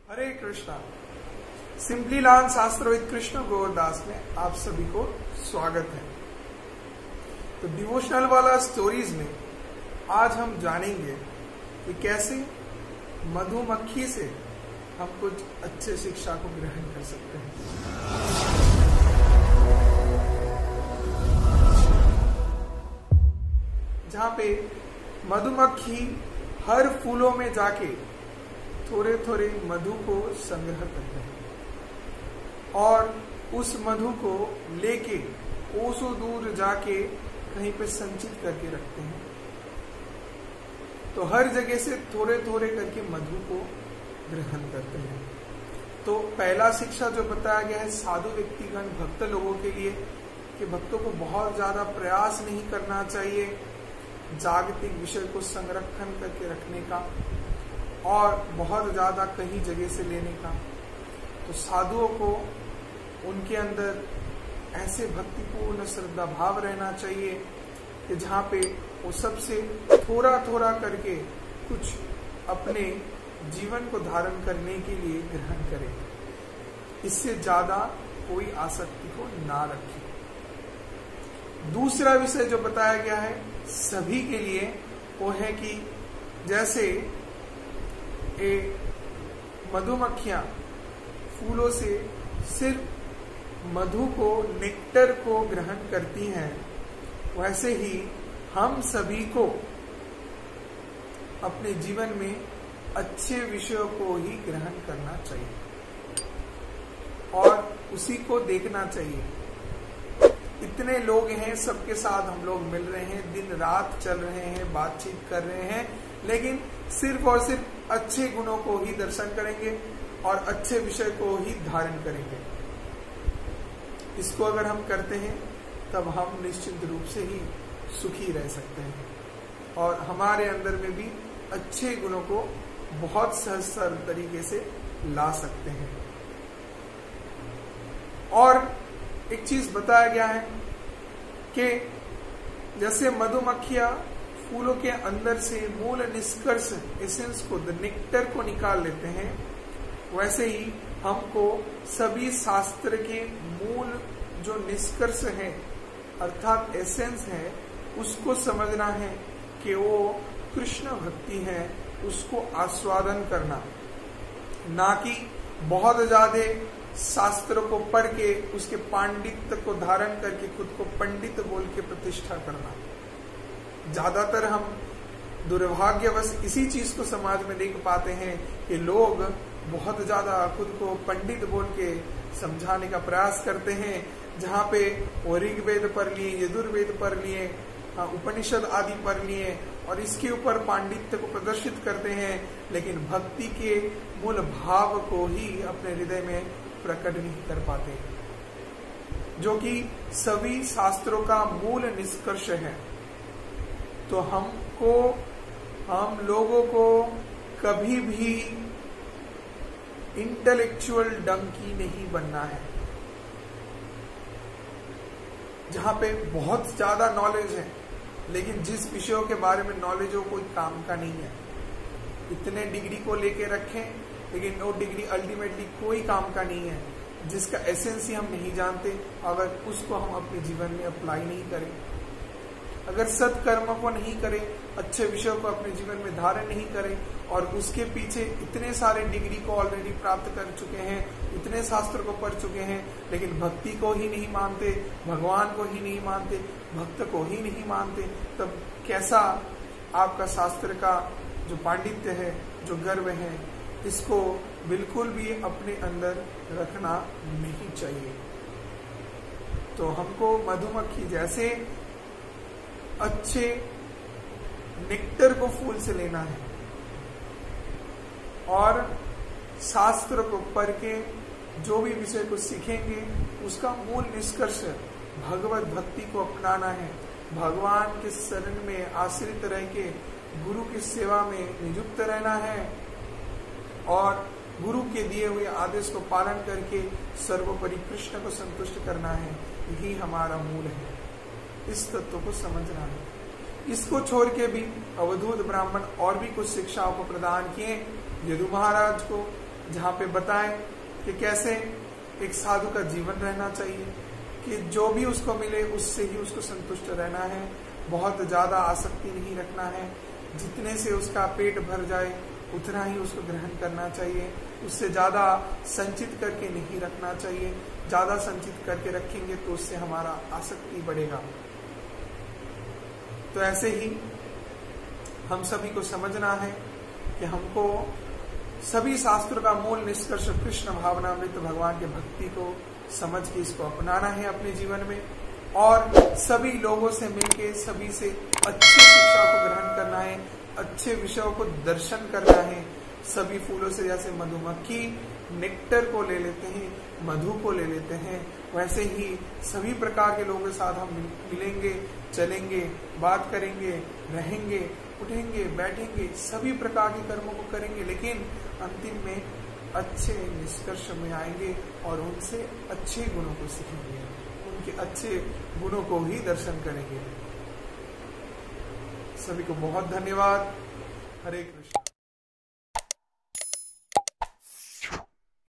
हरे Krishna. Simply learn शास्त्रविद Krishna गोवर्दास में आप सभी को स्वागत है। तो डिवोशनल वाला स्टोरीज में आज हम जानेंगे कि कैसे मधुमक्खी से हम कुछ अच्छे शिक्षा को ग्रहण कर सकते हैं। जहां पे मधुमक्खी हर फूलों में जाके थोड़े थोड़े मधु को संग्रह करते हैं और उस मधु को लेके कोसों दूर जाके कहीं पे संचित करके रखते हैं। तो हर जगह से थोड़े थोड़े करके मधु को ग्रहण करते हैं। तो पहला शिक्षा जो बताया गया है साधु व्यक्तिगण भक्त लोगों के लिए कि भक्तों को बहुत ज्यादा प्रयास नहीं करना चाहिए जागतिक विषय को संरक्षण करके रखने का और बहुत ज्यादा कहीं जगह से लेने का। तो साधुओं को उनके अंदर ऐसे भक्तिपूर्ण श्रद्धा भाव रहना चाहिए कि जहाँ पे वो सबसे थोड़ा थोड़ा करके कुछ अपने जीवन को धारण करने के लिए ग्रहण करे, इससे ज्यादा कोई आसक्ति को ना रखे। दूसरा विषय जो बताया गया है सभी के लिए वो है कि जैसे मधुमक्खियां फूलों से सिर्फ मधु को नेक्टर को ग्रहण करती हैं, वैसे ही हम सभी को अपने जीवन में अच्छे विषयों को ही ग्रहण करना चाहिए और उसी को देखना चाहिए। इतने लोग हैं, सबके साथ हम लोग मिल रहे हैं, दिन रात चल रहे हैं, बातचीत कर रहे हैं, लेकिन सिर्फ और सिर्फ अच्छे गुणों को ही दर्शन करेंगे और अच्छे विषय को ही धारण करेंगे। इसको अगर हम करते हैं तब हम निश्चित रूप से ही सुखी रह सकते हैं और हमारे अंदर में भी अच्छे गुणों को बहुत सहज सरल तरीके से ला सकते हैं। और एक चीज बताया गया है कि जैसे मधुमक्खियां फूलों के अंदर से मूल निष्कर्ष एसेंस को द नेक्टर को निकाल लेते हैं, वैसे ही हमको सभी शास्त्र के मूल जो निष्कर्ष है अर्थात एसेंस है उसको समझना है कि वो कृष्ण भक्ति है, उसको आस्वादन करना, ना कि बहुत ज्यादा शास्त्र को पढ़ के उसके पांडित्य को धारण करके खुद को पंडित बोल के प्रतिष्ठा करना। ज्यादातर हम दुर्भाग्यवश इसी चीज को समाज में देख पाते हैं कि लोग बहुत ज्यादा खुद को पंडित बोल के समझाने का प्रयास करते हैं, जहाँ पे वो ऋग्वेद पढ़ लिए, यजुर्वेद पढ़ लिए, उपनिषद आदि पढ़ लिए और इसके ऊपर पांडित्य को प्रदर्शित करते हैं, लेकिन भक्ति के मूल भाव को ही अपने हृदय में प्रकट नहीं कर पाते, जो कि सभी शास्त्रों का मूल निष्कर्ष है। तो हम लोगों को कभी भी इंटेलेक्चुअल डंकी नहीं बनना है, जहां पे बहुत ज्यादा नॉलेज है लेकिन जिस विषयों के बारे में नॉलेज हो कोई काम का नहीं है। इतने डिग्री को लेके रखें लेकिन वो डिग्री अल्टीमेटली कोई काम का नहीं है, जिसका एसेंस ही हम नहीं जानते। अगर उसको हम अपने जीवन में अप्लाई नहीं करें, अगर सत्कर्म को नहीं करें, अच्छे विषयों को अपने जीवन में धारण नहीं करें और उसके पीछे इतने सारे डिग्री को ऑलरेडी प्राप्त कर चुके हैं, इतने शास्त्र को पढ़ चुके हैं, लेकिन भक्ति को ही नहीं मानते, भगवान को ही नहीं मानते, भक्त को ही नहीं मानते, तब कैसा आपका शास्त्र का जो पांडित्य है, जो गर्व है, इसको बिल्कुल भी अपने अंदर रखना नहीं चाहिए। तो हमको मधुमक्खी जैसे अच्छे नेक्टर को फूल से लेना है और शास्त्र को पढ़ के जो भी विषय को सीखेंगे उसका मूल निष्कर्ष भगवत भक्ति को अपनाना है, भगवान के शरण में आश्रित रह के गुरु की सेवा में नियुक्त रहना है और गुरु के दिए हुए आदेश को पालन करके सर्वोपरि कृष्ण को संतुष्ट करना है। यही हमारा मूल है, इस तत्व को समझना है। इसको छोड़ के भी अवधूत ब्राह्मण और भी कुछ शिक्षाओं को प्रदान किए, यदु महाराज को जहाँ पे बताएं कि कैसे एक साधु का जीवन रहना चाहिए, कि जो भी उसको मिले उससे ही उसको संतुष्ट रहना है, बहुत ज्यादा आसक्ति नहीं रखना है, जितने से उसका पेट भर जाए उतना ही उसको ग्रहण करना चाहिए, उससे ज्यादा संचित करके नहीं रखना चाहिए। ज्यादा संचित करके रखेंगे तो उससे हमारा आसक्ति बढ़ेगा। तो ऐसे ही हम सभी को समझना है कि हमको सभी शास्त्रों का मूल निष्कर्ष कृष्ण भावनामृत भगवान के भक्ति को समझ के इसको अपनाना है अपने जीवन में, और सभी लोगों से मिलके सभी से अच्छी शिक्षा को ग्रहण करना है, अच्छे विषयों को दर्शन करना है। सभी फूलों से जैसे मधुमक्खी नेक्टर को ले लेते हैं, मधु को ले लेते हैं, वैसे ही सभी प्रकार के लोगों के साथ हम मिलेंगे, चलेंगे, बात करेंगे, रहेंगे, उठेंगे, बैठेंगे, सभी प्रकार के कर्मों को करेंगे, लेकिन अंतिम में अच्छे निष्कर्ष में आएंगे और उनसे अच्छे गुणों को सीखेंगे, उनके अच्छे गुणों को ही दर्शन करेंगे। सभी को बहुत धन्यवाद। हरे कृष्ण।